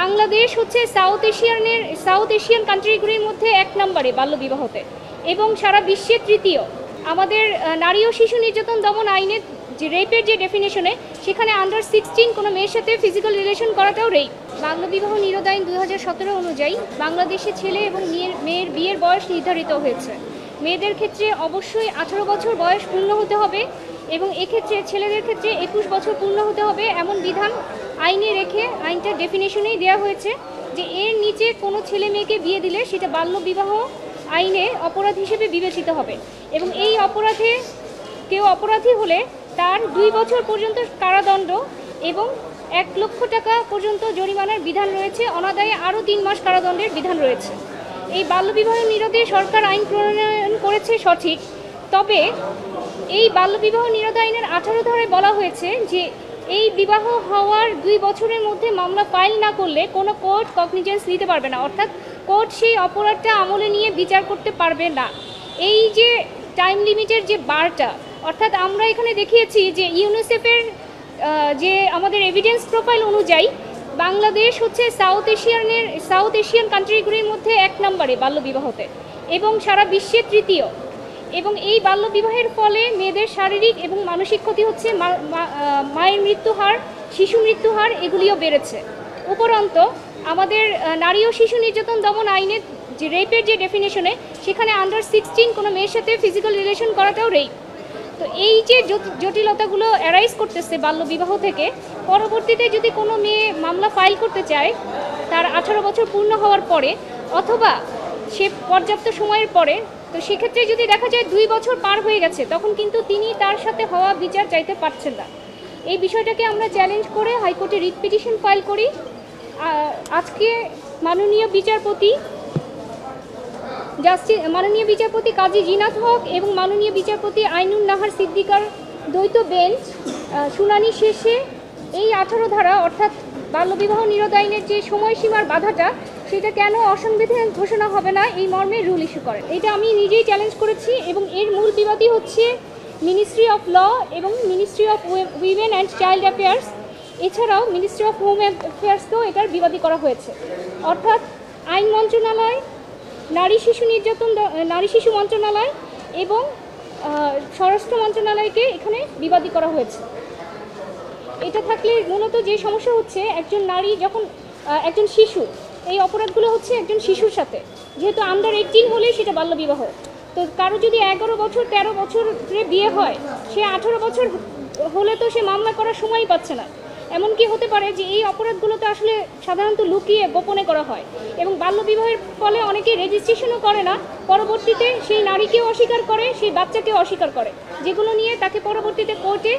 বাংলাদেশ হচ্ছে south Asian কান্ট্রিগুলির মধ্যে 1 নম্বরে বাল্যবিবাহতে এবং সারা বিশ্বে তৃতীয়। আমাদের নারী ও শিশু নির্যাতন দমন আইনের যে রেপের যে ডেফিনেশনে সেখানে আন্ডার 16 কোনো মেয়ের সাথে ফিজিক্যাল রিলেশন করাটাও রেপ। বাল্যবিবাহ নিরোধ আইন 2017 অনুযায়ী বাংলাদেশে ছেলে এবং মেয়ের বিয়ের বয়স নির্ধারিত হয়েছে। মেয়েদের ক্ষেত্রে অবশ্যই 18 বছর বয়স পূর্ণ হতে হবে এবং এক্ষেত্রে ছেলেদের ক্ষেত্রে 21 বছর পূর্ণ হতে হবে এমন বিধান আইনে রেখে আইনটার ডেফিনেশনেই দেওয়া হয়েছে যে এর নিচে কোনো ছেলে মেয়েকে বিয়ে দিলে সেটা বাল্যবিবাহ আইনে অপরাধ হিসেবে বিবেচিত হবে এবং এই অপরাধে কেউ অপরাধী হলে তার 2 বছর পর্যন্ত কারাদণ্ড এবং 1 লক্ষ টাকা পর্যন্ত জরিমানার বিধান রয়েছে। অনাদায়ে আরও 3 মাস কারাদণ্ডের বিধান রয়েছে। এই বাল্যবিবাহ নিরোধে সরকার আইন প্রণয়ন করেছে সঠিক, তবে এই বাল্যবিবাহ নিরোধ আইনের 18 ধারায় বলা হয়েছে যে এই বিবাহ হওয়ার 2 বছরের মধ্যে মামলা ফাইল না করলে কোনো কোর্ট কগনিজেন্স নিতে পারবে না, অর্থাৎ কোর্ট সেই অপরাধটা আমলে নিয়ে বিচার করতে পারবে না। এই যে টাইম লিমিটের যে বারটা, অর্থাৎ আমরা এখানে দেখিয়েছি যে ইউনিসেফের যে আমাদের এভিডেন্স প্রোফাইল অনুযায়ী বাংলাদেশ হচ্ছে সাউথ এশিয়ান কান্ট্রিগুলির মধ্যে 1 নম্বরে বাল্যবিবাহতে এবং সারা বিশ্বে তৃতীয়। এবং এই বাল্যবিবাহের ফলে মেয়েদের শারীরিক এবং মানসিক ক্ষতি হচ্ছে, মায়ের মৃত্যুহার, শিশু মৃত্যুহার এগুলিও বেড়েছে। উপরন্ত আমাদের নারী ও শিশু নির্যাতন দমন আইনের যে রেপের যে ডেফিনেশনে সেখানে আন্ডার 16 কোনো মেয়ের সাথে ফিজিক্যাল রিলেশন করাটাও রেপ। তো এই যে জটিলতাগুলো অ্যারাইজ করতেছে বাল্যবিবাহ থেকে, পরবর্তীতে যদি কোনো মেয়ে মামলা ফাইল করতে চায় তার 18 বছর পূর্ণ হওয়ার পরে অথবা সে পর্যাপ্ত সময়ের পরে, তো সেক্ষেত্রে যদি দেখা যায় 2 বছর পার হয়ে গেছে তখন কিন্তু তিনি তার সাথে হওয়া বিচার চাইতে পারছেন না। এই বিষয়টাকে আমরা চ্যালেঞ্জ করে হাইকোর্টে রিট পিটিশন ফাইল করি। আজকে মাননীয় বিচারপতি কাজী জিনাত হক এবং মাননীয় বিচারপতি আইনুন নাহার সিদ্দিকার দ্বৈত বেঞ্চ শুনানি শেষে এই 18 ধারা অর্থাৎ বাল্যবিবাহ নিরোধ আইনের যে সময়সীমার বাধাটা সেটা কেন অসাংবিধানিক ঘোষণা হবে না এই মর্মে রুল ইস্যু করেন। এটা আমি নিজেই চ্যালেঞ্জ করেছি এবং এর মূল বিবাদী হচ্ছে মিনিস্ট্রি অফ ল এবং ministry of women and child affairs, এছাড়াও মিনিস্ট্রি অফ হোম অ্যাফেয়ার্সকেও এটার বিবাদী করা হয়েছে। অর্থাৎ আইন মন্ত্রণালয়, নারী শিশু মন্ত্রণালয় এবং স্বরাষ্ট্র মন্ত্রণালয়কে এখানে বিবাদী করা হয়েছে। এটা থাকলে মূলত যে সমস্যা হচ্ছে, একজন নারী যখন একজন শিশু, এই অপরাধগুলো হচ্ছে একজন শিশুর সাথে, যেহেতু আন্ডার 18 হলেই সেটা বাল্যবিবাহ। তো কারো যদি 11 বছর 13 বছরে বিয়ে হয়, সে 18 বছর হলে তো সে মামলা করার সময়ই পাচ্ছে না। এমনকি হতে পারে যে এই অপরাধগুলো তো আসলে সাধারণত লুকিয়ে গোপনে করা হয় এবং বাল্যবিবাহের ফলে অনেকেই রেজিস্ট্রেশনও করে না, পরবর্তীতে সেই নারীকেও অস্বীকার করে, সেই বাচ্চাকেও অস্বীকার করে, যেগুলো নিয়ে তাকে পরবর্তীতে কোর্টে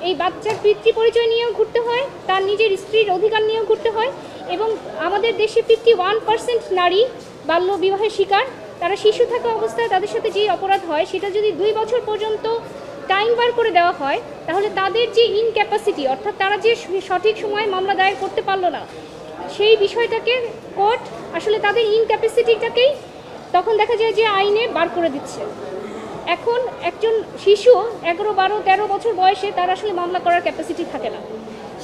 এই বাচ্চার পিতৃ পরিচয় নিয়েও ঘুরতে হয়, তার নিজের স্ত্রীর অধিকার নিয়েও ঘুরতে হয়। এবং আমাদের দেশে 51% নারী বাল্যবিবাহের শিকার। তারা শিশু থাকা অবস্থায় তাদের সাথে যে অপরাধ হয় সেটা যদি 2 বছর পর্যন্ত টাইম বার করে দেওয়া হয়, তাহলে তাদের যে ইনক্যাপাসিটি, অর্থাৎ তারা যে সঠিক সময়ে মামলা দায়ের করতে পারলো না, সেই বিষয়টাকে কোর্ট আসলে তাদের ইনক্যাপাসিটিটাকেই তখন দেখা যায় যে আইনে বার করে দিচ্ছে। এখন একজন শিশু 11, 12, 13 বছর বয়সে তার আসলে মামলা করার ক্যাপাসিটি থাকে না।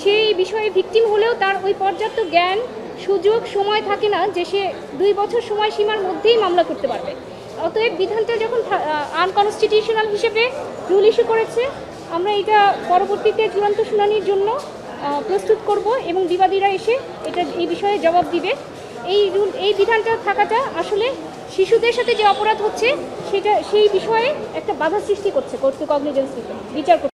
সেই বিষয়ে ভিকটিম হলেও তার ওই পর্যাপ্ত জ্ঞান, সুযোগ, সময় থাকে না যে সে 2 বছর সময়সীমার মধ্যেই মামলা করতে পারবে। অতএব বিধানটা যখন আনকনস্টিটিউশনাল হিসেবে রুল ইস্যু করেছে, আমরা এটা পরবর্তীতে চূড়ান্ত শুনানির জন্য প্রস্তুত করব এবং বিবাদীরা এসে এই বিষয়ে জবাব দিবে। এই বিধানটা থাকাটা আসলে শিশুদের সাথে যে অপরাধ হচ্ছে সেই বিষয়ে একটা বাধা সৃষ্টি করছে কোর্ট কগনিজেন্স দিতে, বিচার করতে।